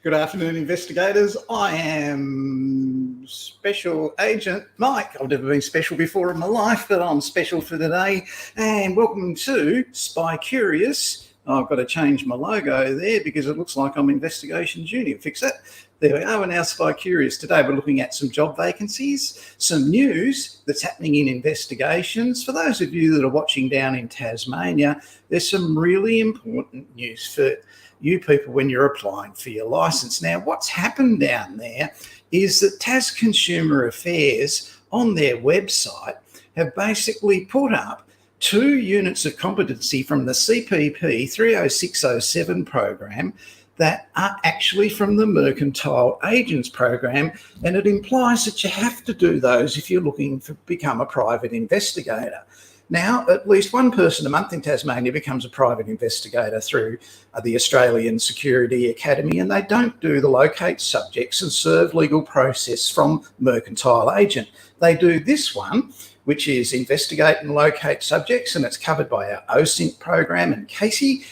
Good afternoon, investigators. I am Special Agent Mike. I've never been special before in my life, but I'm special for today. And welcome to Spy Curious. I've got to change my logo there because it looks like I'm Investigations Uni. Fix that. There we are. We're now Spy Curious. Today we're looking at some job vacancies, some news that's happening in investigations. For those of you that are watching down in Tasmania, there's some really important news for you people when you're applying for your licence. Now, what's happened down there is that Tas Consumer Affairs on their website have basically put up 2 units of competency from the CPP 30607 program that are actually from the Mercantile Agents program, and it implies that you have to do those if you're looking to become a private investigator. Now, at least one person a month in Tasmania becomes a private investigator through the Australian Security Academy, and they don't do the locate subjects and serve legal process from Mercantile Agent. They do this one, which is investigate and locate subjects, and it's covered by our OSINT program and Casey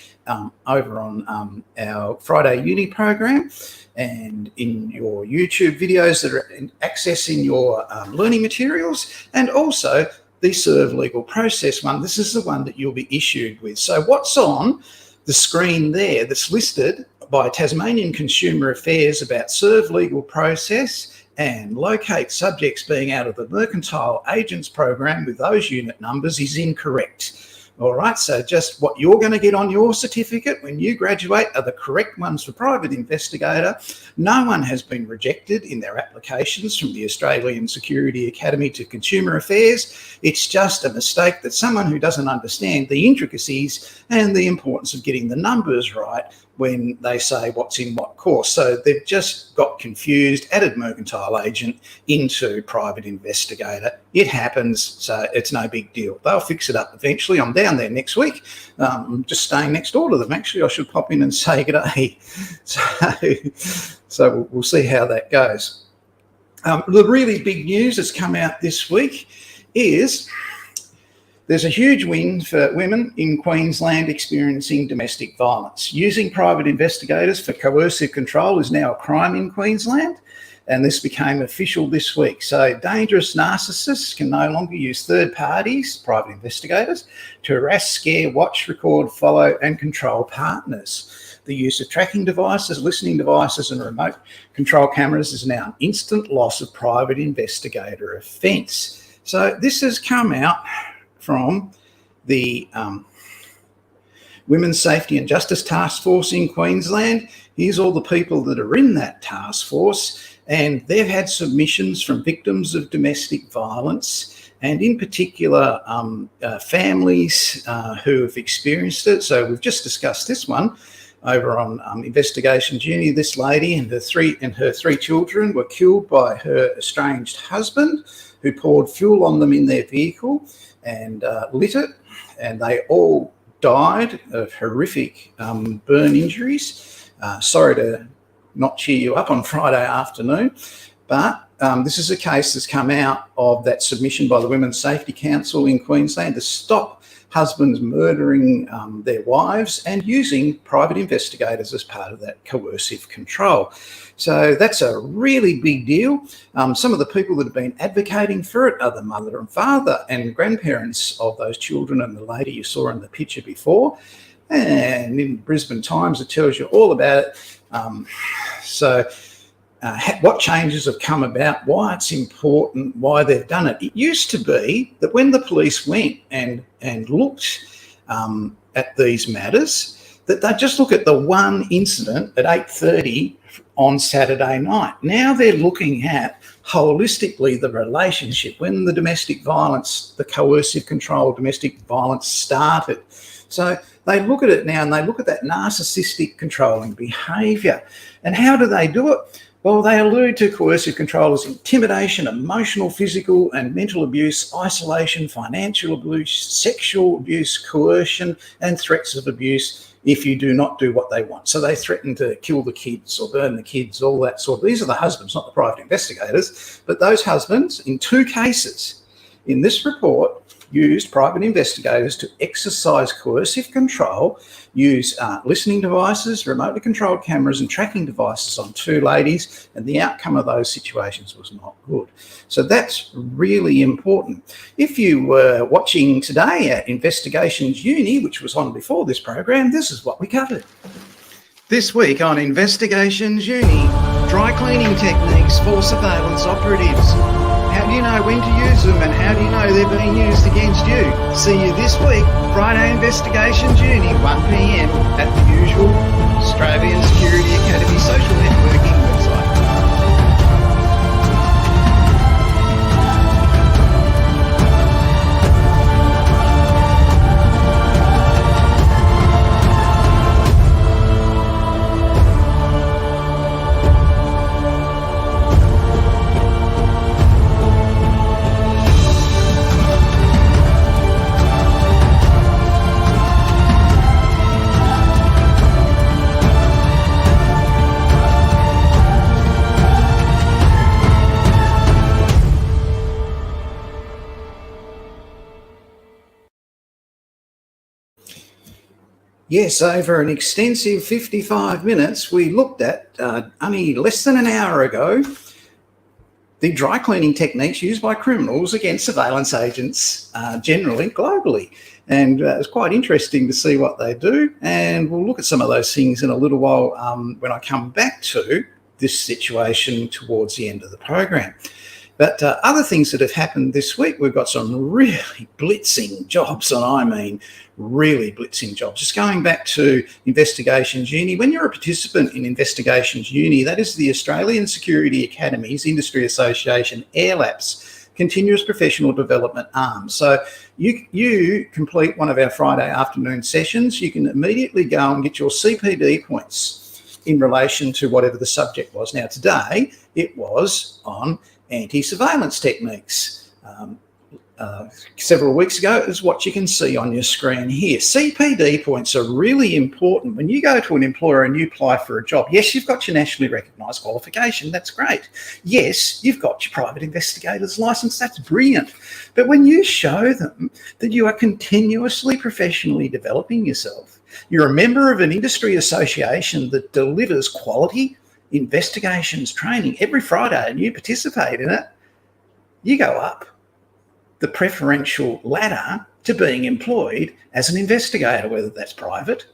over on our Friday Uni program, and in your YouTube videos that are accessing your learning materials, and also the serve legal process one. This is the one that you'll be issued with. So what's on the screen there that's listed by Tasmanian Consumer Affairs about serve legal process and locate subjects being out of the Mercantile Agents program with those unit numbers is incorrect. All right, so just what you're going to get on your certificate when you graduate are the correct ones for private investigator. No one has been rejected in their applications from the Australian Security Academy to Consumer Affairs. It's just a mistake that someone who doesn't understand the intricacies and the importance of getting the numbers right when they say what's in what course. So they've just got confused, added Mercantile Agent into private investigator. It happens, so it's no big deal. They'll fix it up eventually. I'm down there next week. I'm just staying next door to them. Actually, I should pop in and say g'day. So we'll see how that goes. The really big news that's come out this week is there's a huge win for women in Queensland experiencing domestic violence. Using private investigators for coercive control is now a crime in Queensland, and this became official this week. So dangerous narcissists can no longer use third parties, private investigators, to harass, scare, watch, record, follow, and control partners. The use of tracking devices, listening devices, and remote control cameras is now an instant loss of private investigator offence. So this has come out from the Women's Safety and Justice Task Force in Queensland. Here's all the people that are in that task force, and they've had submissions from victims of domestic violence, and in particular families who have experienced it. So we've just discussed this one over on Investigations Uni. This lady and her three children were killed by her estranged husband, who poured fuel on them in their vehicle and lit it, and they all died of horrific burn injuries. Sorry to not cheer you up on Friday afternoon, but this is a case that's come out of that submission by the Women's Safety Council in Queensland to stop husbands murdering their wives and using private investigators as part of that coercive control. So that's a really big deal. Some of the people that have been advocating for it are the mother and father and grandparents of those children and the lady you saw in the picture before. And in Brisbane Times, it tells you all about it. What changes have come about, why it's important, why they've done it. It used to be that when the police went and looked at these matters, that they'd just look at the one incident at 8:30 on Saturday night. Now they're looking at holistically the relationship, when the domestic violence, the coercive control domestic violence started. So they look at it now and they look at that narcissistic controlling behaviour. And how do they do it? Well, they allude to coercive control as intimidation, emotional, physical and mental abuse, isolation, financial abuse, sexual abuse, coercion and threats of abuse if you do not do what they want. So they threaten to kill the kids or burn the kids, all that sort of. These are the husbands, not the private investigators, but those husbands in 2 cases in this report used private investigators to exercise coercive control, use listening devices, remotely controlled cameras and tracking devices on 2 ladies, and the outcome of those situations was not good. So that's really important. If you were watching today at Investigations Uni, which was on before this program, this is what we covered. This week on Investigations Uni, dry cleaning techniques for surveillance operatives. How do you know when to use them and how do you know they're being used against you? See you this week, Friday Investigations Uni, 1 p.m. at the usual Australian Security Academy social networking website. Yes, over an extensive 55 minutes, we looked at, only less than an hour ago, the dry cleaning techniques used by criminals against surveillance agents generally, globally. And it's quite interesting to see what they do. And we'll look at some of those things in a little while when I come back to this situation towards the end of the program. But other things that have happened this week, we've got some really blitzing jobs, and I mean really blitzing jobs. Just going back to Investigations Uni, when you're a participant in Investigations Uni, that is the Australian Security Academy's Industry Association, AIRLAP's continuous professional development arm. So you complete one of our Friday afternoon sessions, you can immediately go and get your CPD points in relation to whatever the subject was. Now today, it was on anti-surveillance techniques. Several weeks ago is what you can see on your screen here. CPD points are really important. When you go to an employer and you apply for a job, yes, you've got your nationally recognised qualification, that's great. Yes, you've got your private investigator's licence, that's brilliant. But when you show them that you are continuously professionally developing yourself, you're a member of an industry association that delivers quality investigations training every Friday and you participate in it, you go up the preferential ladder to being employed as an investigator, whether that's private,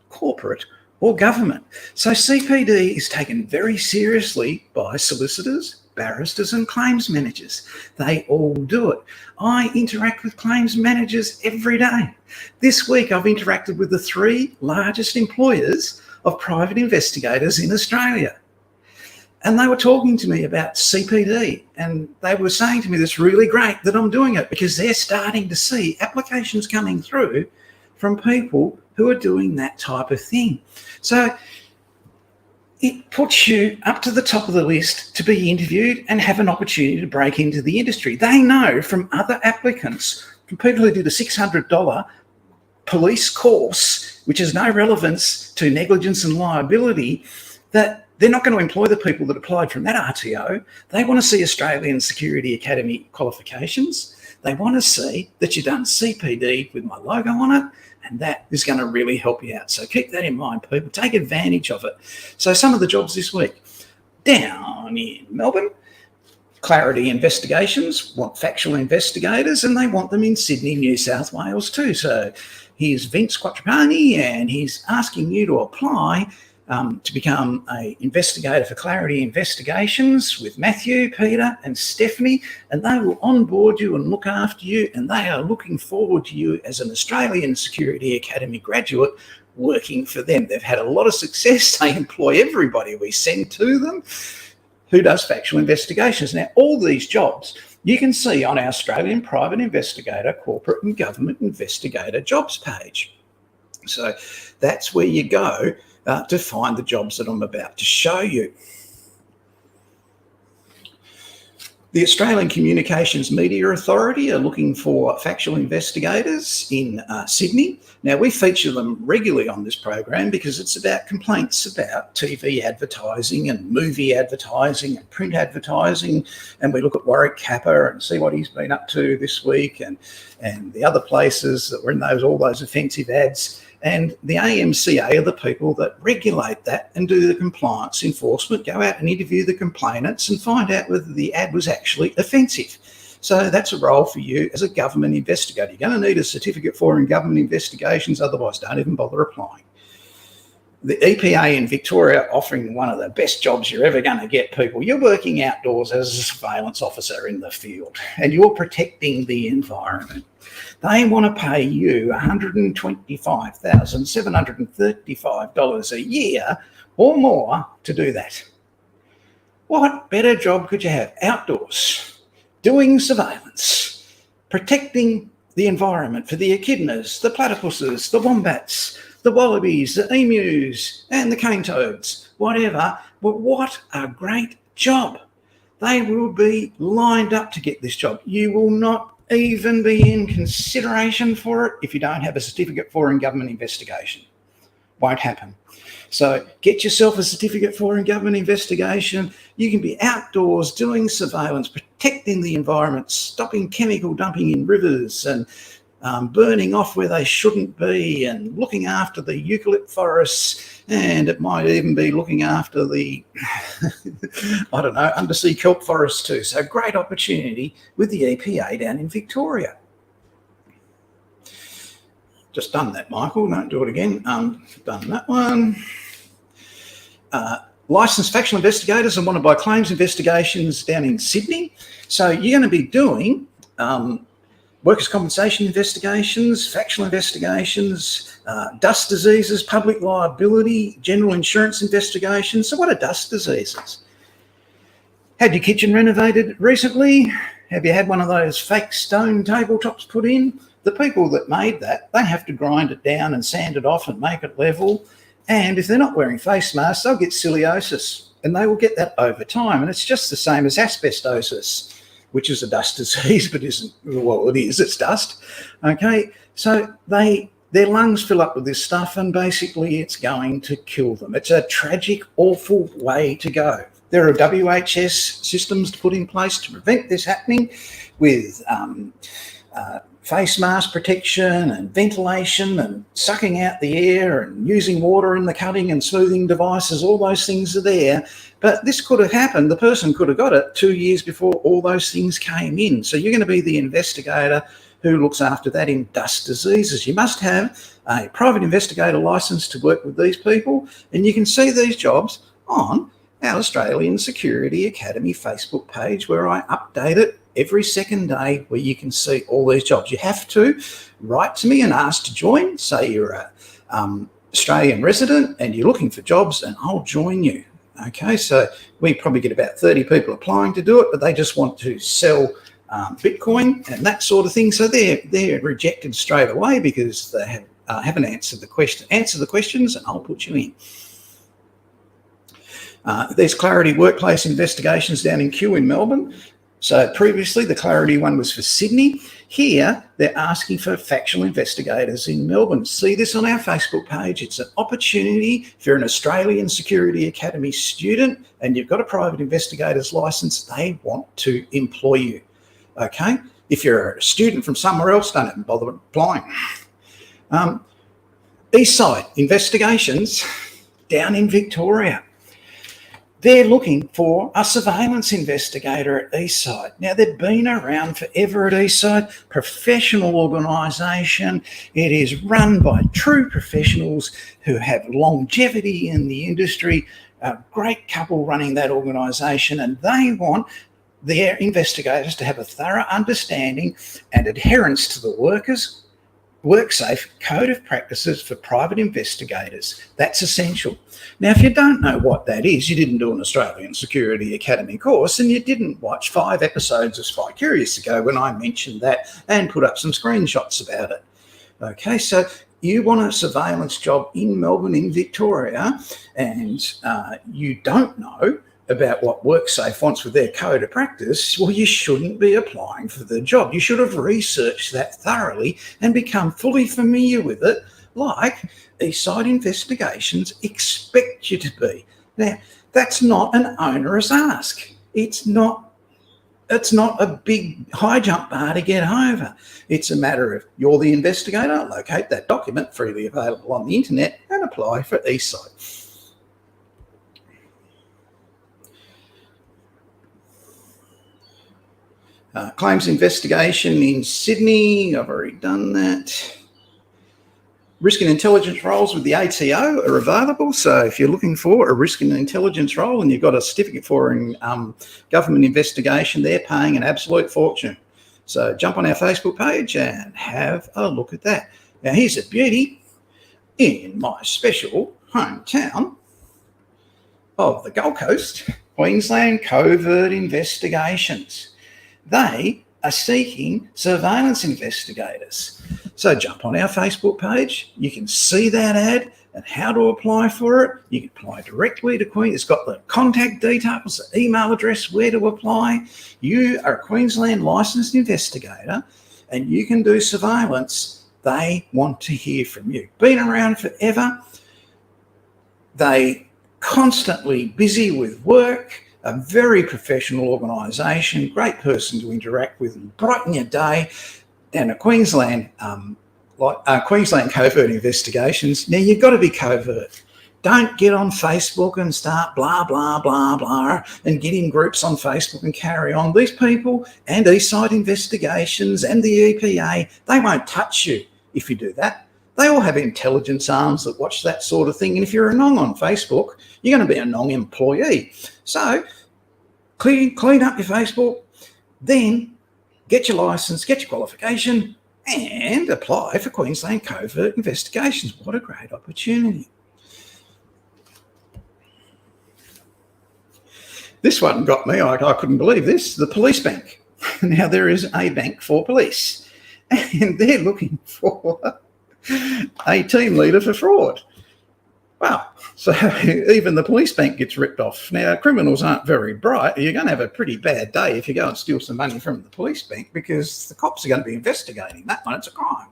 corporate or government. So CPD is taken very seriously by solicitors, barristers and claims managers. They all do it. I interact with claims managers every day. This week I've interacted with the 3 largest employers of private investigators in Australia. And they were talking to me about CPD and they were saying to me, that's really great that I'm doing it, because they're starting to see applications coming through from people who are doing that type of thing. So it puts you up to the top of the list to be interviewed and have an opportunity to break into the industry. They know from other applicants, from people who did a $600 police course, which has no relevance to negligence and liability, that they're not going to employ the people that applied from that RTO. They want to see Australian Security Academy qualifications. They want to see that you've done CPD with my logo on it, and that is going to really help you out. So keep that in mind, people. Take advantage of it. So some of the jobs this week. Down in Melbourne, Clarity Investigations want factual investigators, and they want them in Sydney, New South Wales too. So here's Vince Quattrapani, and he's asking you to apply to become an investigator for Clarity Investigations with Matthew, Peter and Stephanie, and they will onboard you and look after you, and they are looking forward to you as an Australian Security Academy graduate working for them. They've had a lot of success. They employ everybody we send to them who does factual investigations. Now, all these jobs you can see on our Australian Private Investigator, Corporate and Government Investigator jobs page. So that's where you go to find the jobs that I'm about to show you. The Australian Communications Media Authority are looking for factual investigators in Sydney. Now, we feature them regularly on this program because it's about complaints about TV advertising and movie advertising and print advertising. And we look at Warwick Kappa and see what he's been up to this week and the other places that were in all those offensive ads. And the AMCA are the people that regulate that and do the compliance enforcement, go out and interview the complainants and find out whether the ad was actually offensive. So that's a role for you as a government investigator. You're going to need a certificate for in government investigations, otherwise don't even bother applying. The EPA in Victoria offering one of the best jobs you're ever going to get, people. You're working outdoors as a surveillance officer in the field and you're protecting the environment. They want to pay you $125,735 a year or more to do that. What better job could you have? Outdoors, doing surveillance, protecting the environment for the echidnas, the platypuses, the wombats, the wallabies, the emus, and the cane toads, whatever. But what a great job. They will be lined up to get this job. You will not even be in consideration for it if you don't have a certificate for in government investigation. Won't happen. So get yourself a certificate for in government investigation. You can be outdoors doing surveillance, protecting the environment, stopping chemical dumping in rivers and burning off where they shouldn't be and looking after the eucalypt forests, and it might even be looking after the, I don't know, undersea kelp forests too. So great opportunity with the EPA down in Victoria. Just done that, Michael, don't do it again. Done that one. Licensed factual investigators are wanted by claims investigations down in Sydney. So you're going to be doing workers' compensation investigations, factual investigations, dust diseases, public liability, general insurance investigations. So what are dust diseases? Had your kitchen renovated recently? Have you had one of those fake stone tabletops put in? The people that made that, they have to grind it down and sand it off and make it level. And if they're not wearing face masks, they'll get scoliosis, and they will get that over time. And it's just the same as asbestosis, which is a dust disease, but isn't, well, it is, it's dust. Okay, so their lungs fill up with this stuff and basically it's going to kill them. It's a tragic, awful way to go. There are WHS systems to put in place to prevent this happening with face mask protection and ventilation and sucking out the air and using water in the cutting and smoothing devices. All those things are there. But this could have happened. The person could have got it 2 years before all those things came in. So you're going to be the investigator who looks after that in dust diseases. You must have a private investigator licence to work with these people. And you can see these jobs on our Australian Security Academy Facebook page, where I update it every second day, where you can see all these jobs. You have to write to me and ask to join. Say you're a Australian resident and you're looking for jobs, and I'll join you. Okay, so we probably get about 30 people applying to do it, but they just want to sell Bitcoin and that sort of thing. So they're rejected straight away because they haven't answered the question. Answer the questions and I'll put you in. There's Clarity Workplace Investigations down in Kew in Melbourne. So previously the Clarity one was for Sydney. Here they're asking for factual investigators in Melbourne. See this on our Facebook page. It's an opportunity if you're an Australian Security Academy student and you've got a private investigator's licence, they want to employ you. Okay? If you're a student from somewhere else, don't even bother applying. Eastside Investigations down in Victoria. They're looking for a surveillance investigator at Eastside. Now, they've been around forever at Eastside, professional organisation. It is run by true professionals who have longevity in the industry, a great couple running that organisation, and they want their investigators to have a thorough understanding and adherence to the WorkSafe Code of Practices for private investigators. That's essential. Now, if you don't know what that is, you didn't do an Australian Security Academy course and you didn't watch 5 episodes of Spy Curious ago when I mentioned that and put up some screenshots about it. Okay, so you want a surveillance job in Melbourne, in Victoria, and you don't know about what WorkSafe wants with their code of practice, well, you shouldn't be applying for the job. You should have researched that thoroughly and become fully familiar with it, like Eastside Investigations expect you to be. Now, that's not an onerous ask. It's not a big high jump bar to get over. It's a matter of you're the investigator, locate that document freely available on the internet and apply for Eastside. Claims investigation in Sydney, I've already done that. Risk and intelligence roles with the ATO are available. So if you're looking for a risk and intelligence role and you've got a certificate for in government investigation, they're paying an absolute fortune. So jump on our Facebook page and have a look at that. Now here's a beauty. In my special hometown of the Gold Coast, Queensland Covert Investigations. They are seeking surveillance investigators. So jump on our Facebook page. You can see that ad and how to apply for it. You can apply directly to Queen. It's got the contact details, the email address, where to apply. You are a Queensland licensed investigator and you can do surveillance. They want to hear from you. Been around forever. They constantly busy with work. A very professional organisation, great person to interact with and brighten your day. And a Queensland, Queensland Covert Investigations. Now, you've got to be covert. Don't get on Facebook and start blah, blah, blah, blah, and get in groups on Facebook and carry on. These people and Eastside Investigations and the EPA, they won't touch you if you do that. They all have intelligence arms that watch that sort of thing. And if you're a nong on Facebook, you're going to be a nong employee. So clean up your Facebook, then get your license, get your qualification, and apply for Queensland Covert Investigations. What a great opportunity. This one got me. I couldn't believe this. The police bank. Now, there is a bank for police, and they're looking for a team leader for fraud. Wow. So even the police bank gets ripped off. Now, criminals aren't very bright. You're going to have a pretty bad day if you go and steal some money from the police bank, because the cops are going to be investigating that one. It's a crime.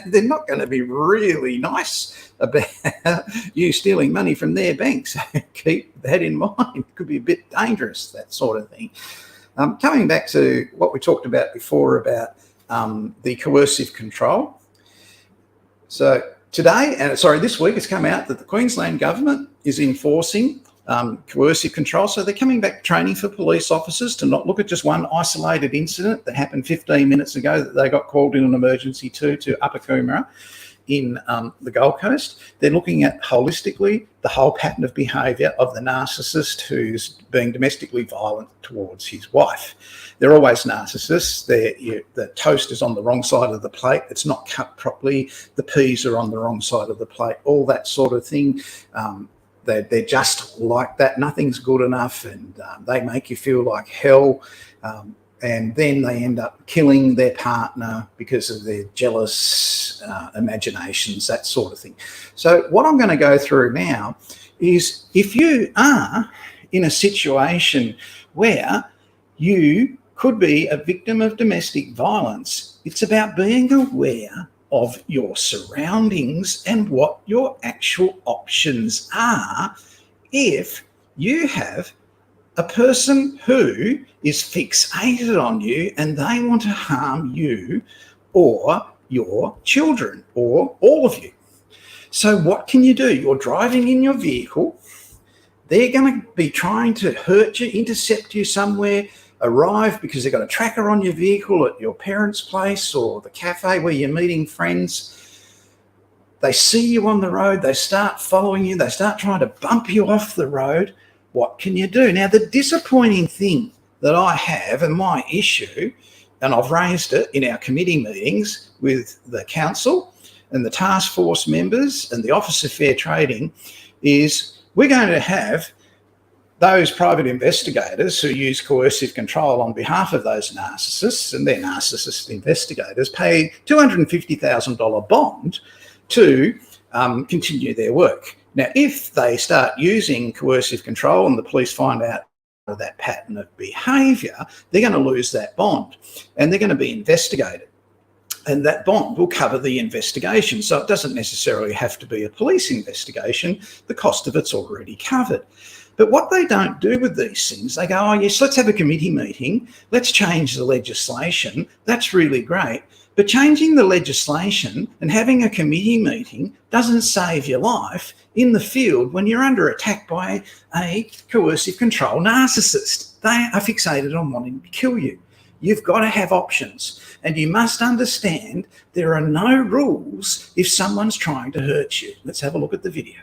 They're not going to be really nice about you stealing money from their bank. So keep that in mind. It could be a bit dangerous, that sort of thing. Coming back to what we talked about before about the coercive control. So this week it's come out that the Queensland government is enforcing coercive control. So they're coming back training for police officers to not look at just one isolated incident that happened 15 minutes ago that they got called in an emergency to Upper Coomera in the Gold Coast. They're looking at holistically the whole pattern of behaviour of the narcissist who's being domestically violent towards his wife. They're always narcissists. The toast is on the wrong side of the plate. It's not cut properly. The peas are on the wrong side of the plate. All that sort of thing. They're just like that. Nothing's good enough, and they make you feel like hell. And then they end up killing their partner because of their jealous imaginations, that sort of thing. So what I'm going to go through now is, if you are in a situation where you could be a victim of domestic violence, it's about being aware of your surroundings and what your actual options are if you have a person who is fixated on you and they want to harm you or your children or all of you. So what can you do? You're driving in your vehicle. They're going to be trying to hurt you, intercept you somewhere, arrive because they've got a tracker on your vehicle at your parents' place or the cafe where you're meeting friends. They see you on the road. They start following you. They start trying to bump you off the road. What can you do? Now, the disappointing thing that I have and my issue, and I've raised it in our committee meetings with the council and the task force members and the Office of Fair Trading, is we're going to have those private investigators who use coercive control on behalf of those narcissists and their narcissist investigators pay $250,000 bond to continue their work. Now, if they start using coercive control and the police find out that pattern of behaviour, they're going to lose that bond and they're going to be investigated. And that bond will cover the investigation. So it doesn't necessarily have to be a police investigation. The cost of it's already covered. But what they don't do with these things, they go, oh, yes, let's have a committee meeting. Let's change the legislation. That's really great. But changing the legislation and having a committee meeting doesn't save your life in the field when you're under attack by a coercive control narcissist. They are fixated on wanting to kill you. You've got to have options, and you must understand there are no rules if someone's trying to hurt you. Let's have a look at the video.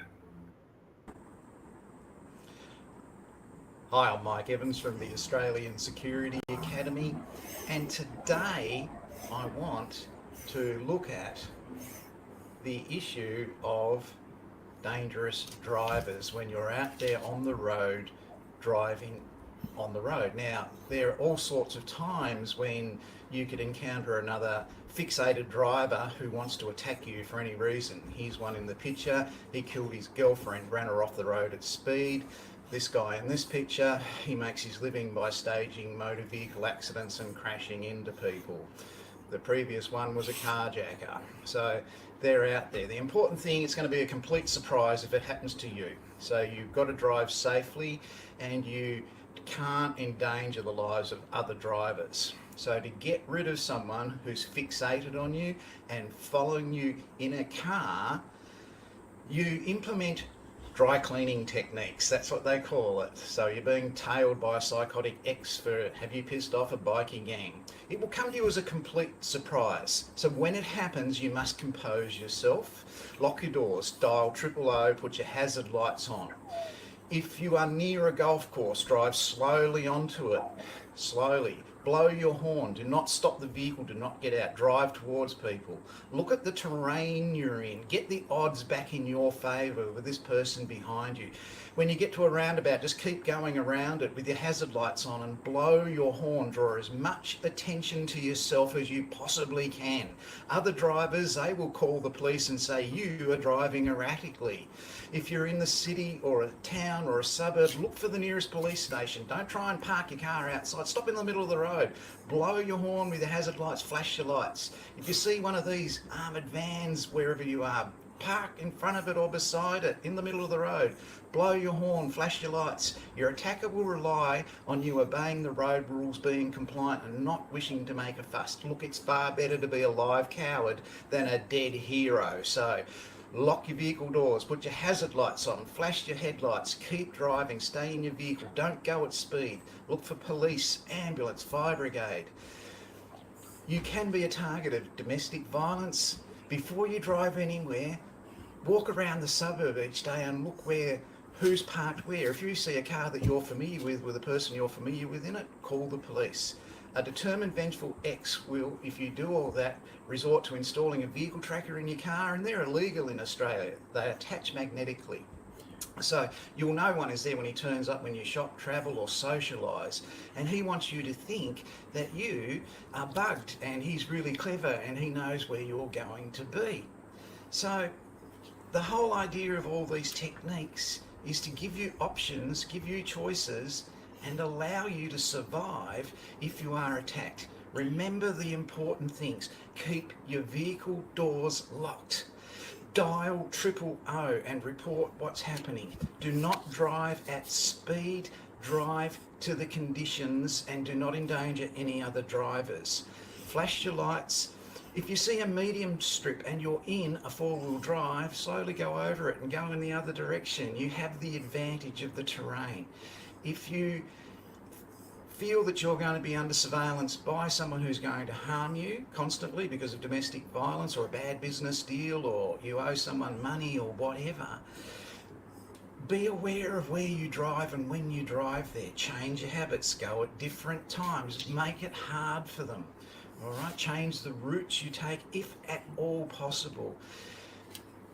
Hi, I'm Mike Evans from the Australian Security Academy, and today I want to look at the issue of dangerous drivers when you're out there on the road driving on the road. Now, there are all sorts of times when you could encounter another fixated driver who wants to attack you for any reason. Here's one in the picture. He killed his girlfriend, ran her off the road at speed. This guy in this picture, he makes his living by staging motor vehicle accidents and crashing into people. The previous one was a carjacker. So they're out there. The important thing, it's going to be a complete surprise if it happens to you. So you've got to drive safely and you can't endanger the lives of other drivers. So to get rid of someone who's fixated on you and following you in a car, you implement dry cleaning techniques. That's what they call it. So you're being tailed by a psychotic ex for have you pissed off a bikie gang. It will come to you as a complete surprise. So when it happens, you must compose yourself, lock your doors, dial 000, put your hazard lights on. If you are near a golf course, drive slowly onto it, slowly. Blow your horn, do not stop the vehicle, do not get out, drive towards people. Look at the terrain you're in, get the odds back in your favour with this person behind you. When you get to a roundabout, just keep going around it with your hazard lights on and blow your horn, draw as much attention to yourself as you possibly can. Other drivers, they will call the police and say you are driving erratically. If you're in the city or a town or a suburb, look for the nearest police station. Don't try and park your car outside. Stop in the middle of the road. Blow your horn with your hazard lights, flash your lights. If you see one of these armoured vans wherever you are, park in front of it or beside it, in the middle of the road. Blow your horn, flash your lights. Your attacker will rely on you obeying the road rules, being compliant and not wishing to make a fuss. Look, it's far better to be a live coward than a dead hero. So lock your vehicle doors, put your hazard lights on, flash your headlights, keep driving, stay in your vehicle, don't go at speed. Look for police, ambulance, fire brigade. You can be a target of domestic violence. Before you drive anywhere, walk around the suburb each day and look who's parked where. If you see a car that you're familiar with a person you're familiar with in it, call the police. A determined vengeful ex will, if you do all that, resort to installing a vehicle tracker in your car, and they're illegal in Australia. They attach magnetically. So you'll know one is there when he turns up when you shop, travel or socialise, and he wants you to think that you are bugged and he's really clever and he knows where you're going to be. So the whole idea of all these techniques is to give you options, give you choices, and allow you to survive if you are attacked. Remember the important things. Keep your vehicle doors locked. Dial 000 and report what's happening. Do not drive at speed. Drive to the conditions and do not endanger any other drivers. Flash your lights. If you see a medium strip and you're in a four-wheel drive, slowly go over it and go in the other direction. You have the advantage of the terrain. If you feel that you're going to be under surveillance by someone who's going to harm you constantly because of domestic violence or a bad business deal, or you owe someone money or whatever, be aware of where you drive and when you drive there. Change your habits, go at different times, make it hard for them. All right, change the routes you take if at all possible.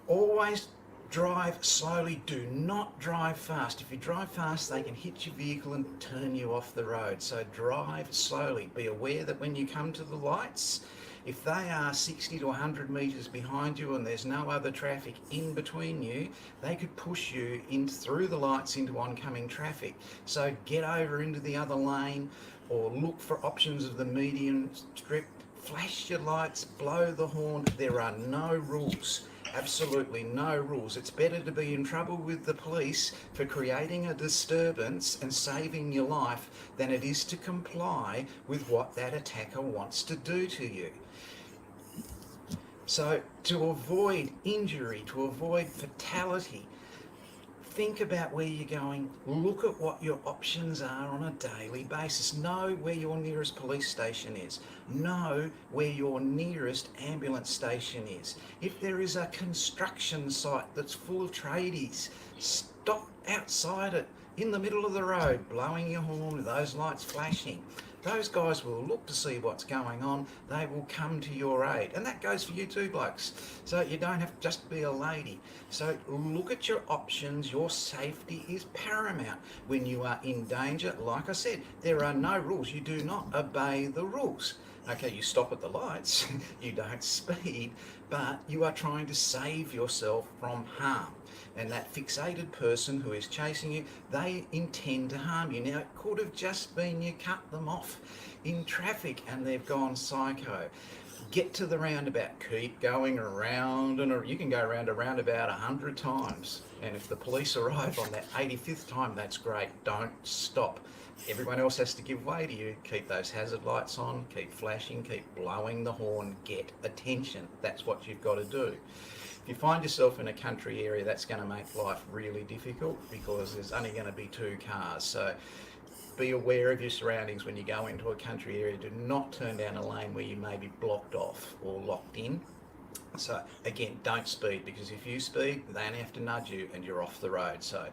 Always drive slowly, do not drive fast. If you drive fast, they can hit your vehicle and turn you off the road. So drive slowly. Be aware that when you come to the lights If they are 60 to 100 metres behind you and there's no other traffic in between you, they could push you in through the lights into oncoming traffic. So get over into the other lane or look for options of the median strip. Flash your lights, blow the horn. There are no rules. Absolutely no rules. It's better to be in trouble with the police for creating a disturbance and saving your life than it is to comply with what that attacker wants to do to you. So to avoid injury, to avoid fatality, think about where you're going, look at what your options are on a daily basis. Know where your nearest police station is. Know where your nearest ambulance station is. If there is a construction site that's full of tradies, stop outside it, in the middle of the road, blowing your horn with those lights flashing. Those guys will look to see what's going on. They will come to your aid. And that goes for you too, blokes. So you don't have to just be a lady. So look at your options. Your safety is paramount. When you are in danger, like I said, there are no rules. You do not obey the rules. Okay, you stop at the lights, you don't speed, but you are trying to save yourself from harm. And that fixated person who is chasing you, they intend to harm you. Now, it could have just been you cut them off in traffic and they've gone psycho. Get to the roundabout, keep going around, and you can go around a roundabout 100 times. And if the police arrive on that 85th time, that's great. Don't stop. Everyone else has to give way to you. Keep those hazard lights on, keep flashing, keep blowing the horn, get attention. That's what you've got to do. If you find yourself in a country area, that's going to make life really difficult because there's only going to be 2 cars. So be aware of your surroundings when you go into a country area. Do not turn down a lane where you may be blocked off or locked in. So again, don't speed, because if you speed, they only have to nudge you and you're off the road. So,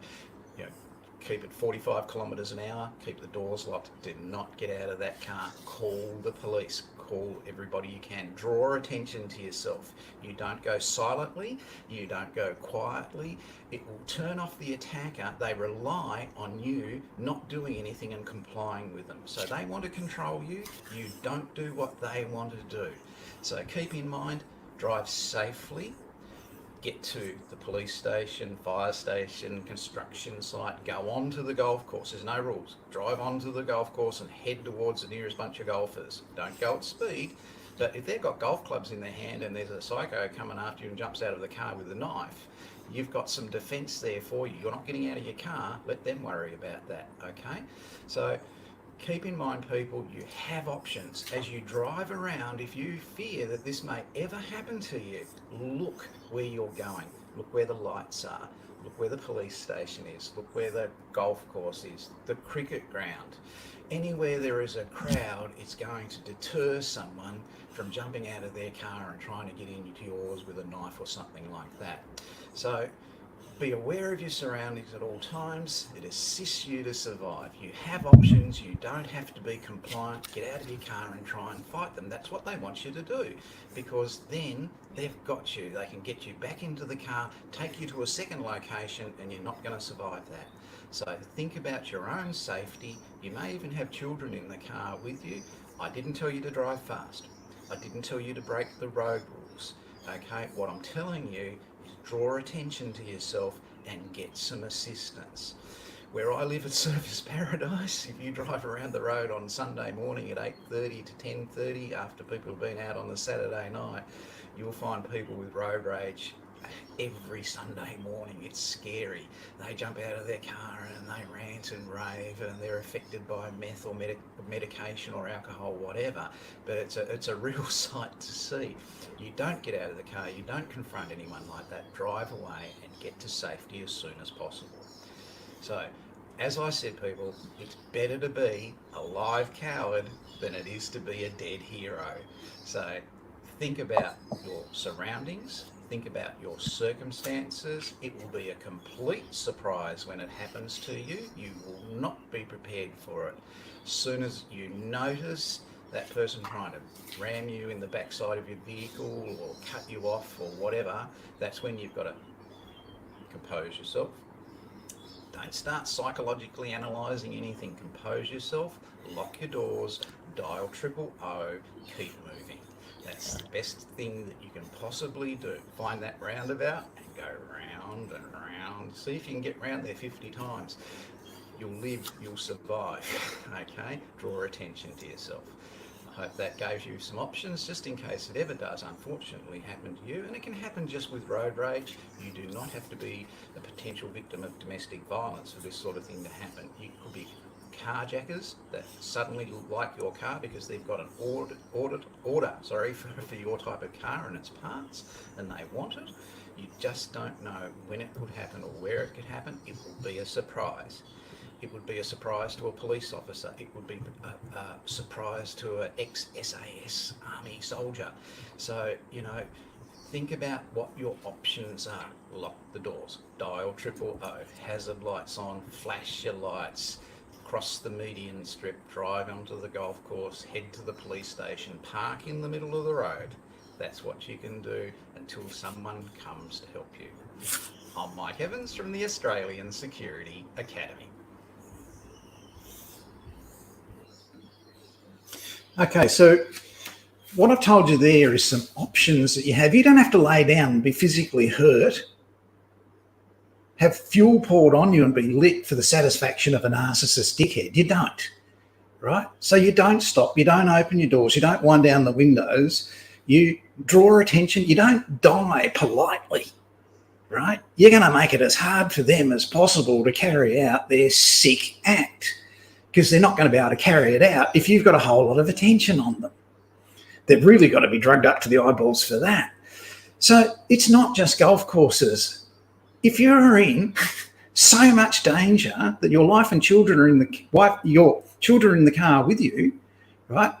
keep it 45 kilometres an hour, keep the doors locked, do not get out of that car, call the police, call everybody you can, draw attention to yourself. You don't go silently, you don't go quietly, it will turn off the attacker. They rely on you not doing anything and complying with them. So they want to control you, you don't do what they want to do. So keep in mind, drive safely, get to the police station, fire station, construction site, go on to the golf course. There's no rules. Drive onto the golf course and head towards the nearest bunch of golfers. Don't go at speed, but if they've got golf clubs in their hand and there's a psycho coming after you and jumps out of the car with a knife, you've got some defence there for you. You're not getting out of your car. Let them worry about that, okay? So keep in mind, people, you have options. As you drive around, if you fear that this may ever happen to you, look where you're going. Look where the lights are. Look where the police station is. Look where the golf course is, the cricket ground. Anywhere there is a crowd, it's going to deter someone from jumping out of their car and trying to get into yours with a knife or something like that. So be aware of your surroundings at all times. It assists you to survive. You have options. You don't have to be compliant. Get out of your car and try and fight them. That's what they want you to do, because then they've got you. They can get you back into the car, take you to a second location, and you're not going to survive that. So think about your own safety. You may even have children in the car with you. I didn't tell you to drive fast. I didn't tell you to break the road rules. Okay, what I'm telling you, draw attention to yourself and get some assistance. Where I live at Surfers Paradise, if you drive around the road on Sunday morning at 8:30 to 10:30 after people have been out on the Saturday night, you'll find people with road rage every Sunday morning. It's scary. They jump out of their car and they rant and rave, and they're affected by meth or medication or alcohol, whatever. But it's a real sight to see. You don't get out of the car, you don't confront anyone like that. Drive away and get to safety as soon as possible. So, as I said, people, it's better to be a live coward than it is to be a dead hero. So think about your surroundings, think about your circumstances. It will be a complete surprise when it happens to you. You will not be prepared for it. As soon as you notice that person trying to ram you in the backside of your vehicle or cut you off or whatever, that's when you've got to compose yourself. Don't start psychologically analysing anything. Compose yourself, lock your doors, dial 000, keep moving. That's the best thing that you can possibly do. Find that roundabout and go round and round. See if you can get round there 50 times. You'll live, you'll survive, okay? Draw attention to yourself. I hope that gave you some options just in case it ever does unfortunately happen to you. And it can happen just with road rage. You do not have to be a potential victim of domestic violence for this sort of thing to happen. You could be carjackers that suddenly like your car because they've got an order for your type of car and its parts, and they want it. You just don't know when it could happen or where it could happen. It will be a surprise. It would be a surprise to a police officer. It would be a surprise to an ex-SAS army soldier. So, you know, think about what your options are. Lock the doors, dial 000, hazard lights on, flash your lights, cross the median strip, drive onto the golf course, head to the police station, park in the middle of the road. That's what you can do until someone comes to help you. I'm Mike Evans from the Australian Security Academy. Okay, so what I've told you there is some options that you have. You don't have to lay down and be physically hurt, have fuel poured on you and be lit for the satisfaction of a narcissist dickhead. You don't, right? So you don't stop, you don't open your doors, you don't wind down the windows, you draw attention, you don't die politely, right? You're going to make it as hard for them as possible to carry out their sick act, because they're not going to be able to carry it out if you've got a whole lot of attention on them. They've really got to be drugged up to the eyeballs for that. So it's not just golf courses. If you're in so much danger that your wife and children are in the car with you, right?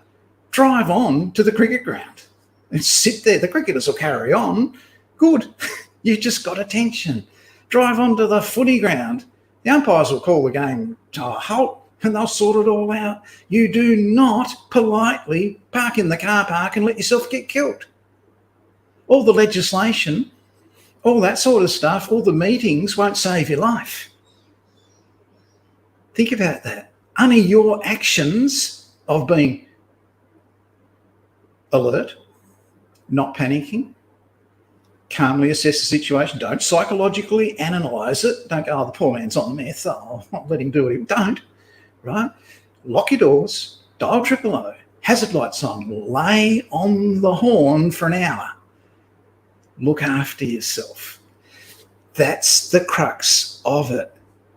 Drive on to the cricket ground and sit there. The cricketers will carry on. Good. You just got attention. Drive on to the footy ground. The umpires will call the game to a halt and they'll sort it all out. You do not politely park in the car park and let yourself get killed. All the legislation, all that sort of stuff, all the meetings won't save your life. Think about that. Only your actions of being alert, not panicking, calmly assess the situation. Don't psychologically analyse it. Don't go, oh, the poor man's on meth. Oh, I'll let him do it. Don't, right? Lock your doors, dial 000, hazard lights on, lay on the horn for an hour. Look after yourself. That's the crux of it.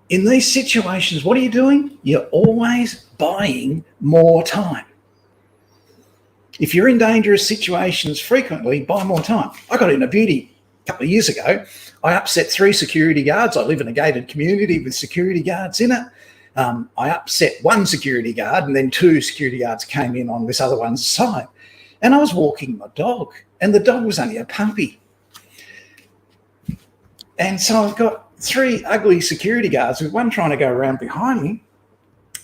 In these situations, what are you doing? You're always buying more time. If you're in dangerous situations frequently, buy more time. I got in a beauty a couple of years ago. I upset 3 security guards. I live in a gated community with security guards in it. I upset 1 security guard and then 2 security guards came in on this other one's side. And I was walking my dog and the dog was only a puppy. And so I've got 3 ugly security guards with one trying to go around behind me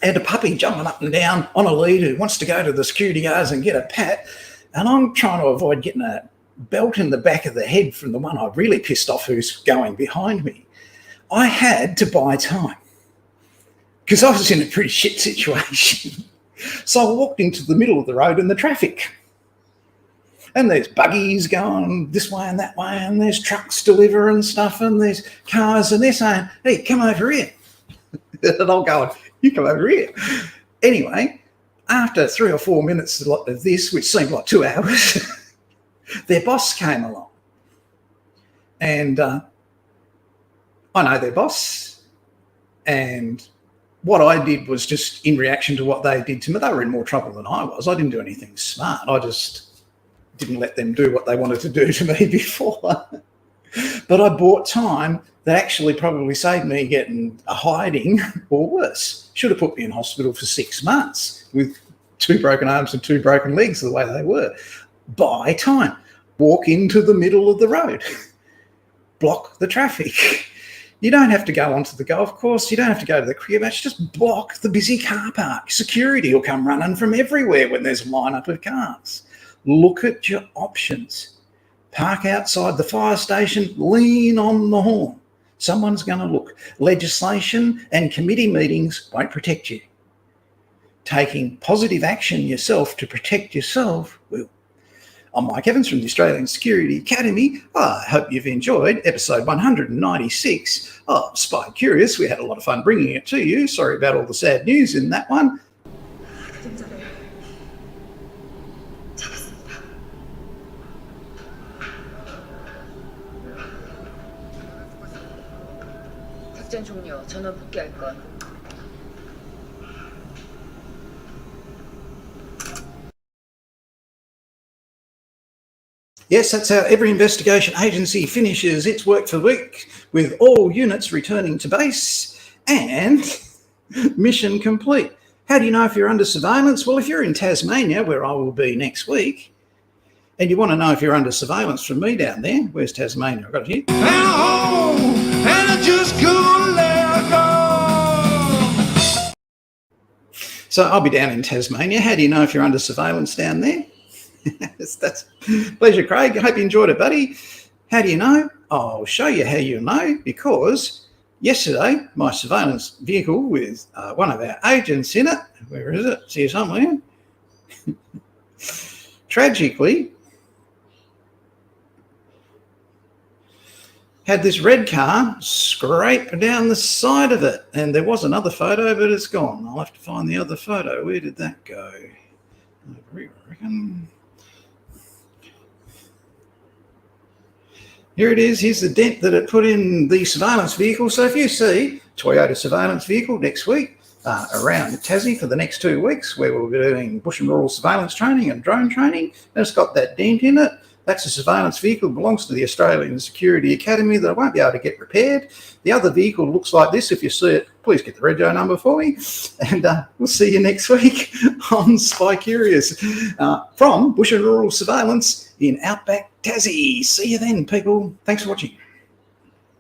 and a puppy jumping up and down on a lead who wants to go to the security guards and get a pat. And I'm trying to avoid getting a belt in the back of the head from the one I really pissed off who's going behind me. I had to buy time because I was in a pretty shit situation. So I walked into the middle of the road in the traffic. And there's buggies going this way and that way, and there's trucks delivering stuff, and there's cars, and they're saying, hey, come over here. And I'll go, you come over here. Anyway, after 3 or 4 minutes of this, which seemed like 2 hours, their boss came along. And I know their boss, and what I did was just in reaction to what they did to me. They were in more trouble than I was. I didn't do anything smart. I just didn't let them do what they wanted to do to me before. But I bought time that actually probably saved me getting a hiding or worse. Should have put me in hospital for 6 months with 2 broken arms and 2 broken legs the way they were. Buy time. Walk into the middle of the road. Block the traffic. You don't have to go onto the golf course. You don't have to go to the cricket match. Just block the busy car park. Security will come running from everywhere when there's a lineup of cars. Look at your options. Park outside the fire station, lean on the horn. Someone's going to look. Legislation and committee meetings won't protect you. Taking positive action yourself to protect yourself will. I'm Mike Evans from the Australian Security Academy. I hope you've enjoyed episode 196 of Spy Curious. We had a lot of fun bringing it to you. Sorry about all the sad news in that one. 작전 종료. 전원 복귀할 것. Yes, that's how every investigation agency finishes its work for the week, with all units returning to base and mission complete. How do you know if you're under surveillance? Well, if you're in Tasmania, where I will be next week, and you want to know if you're under surveillance from me down there, where's Tasmania? I've got it here. And I just couldn't let go. So I'll be down in Tasmania. How do you know if you're under surveillance down there? That's pleasure, Craig. I hope you enjoyed it, buddy. How do you know? I'll show you how you know, because yesterday my surveillance vehicle with one of our agents in it, where is it? It's here somewhere. Tragically, had this red car scrape down the side of it, and there was another photo, but it's gone. I'll have to find the other photo. Where did that go? I reckon. Here it is. Here's the dent that it put in the surveillance vehicle. So if you see Toyota surveillance vehicle next week around Tassie for the next 2 weeks, where we'll be doing bush and rural surveillance training and drone training, and it's got that dent in it, that's a surveillance vehicle, belongs to the Australian Security Academy that I won't be able to get repaired. The other vehicle looks like this. If you see it, please get the rego number for me. And we'll see you next week on Spy Curious from Bush and Rural Surveillance in Outback Tassie. See you then, people. Thanks for watching.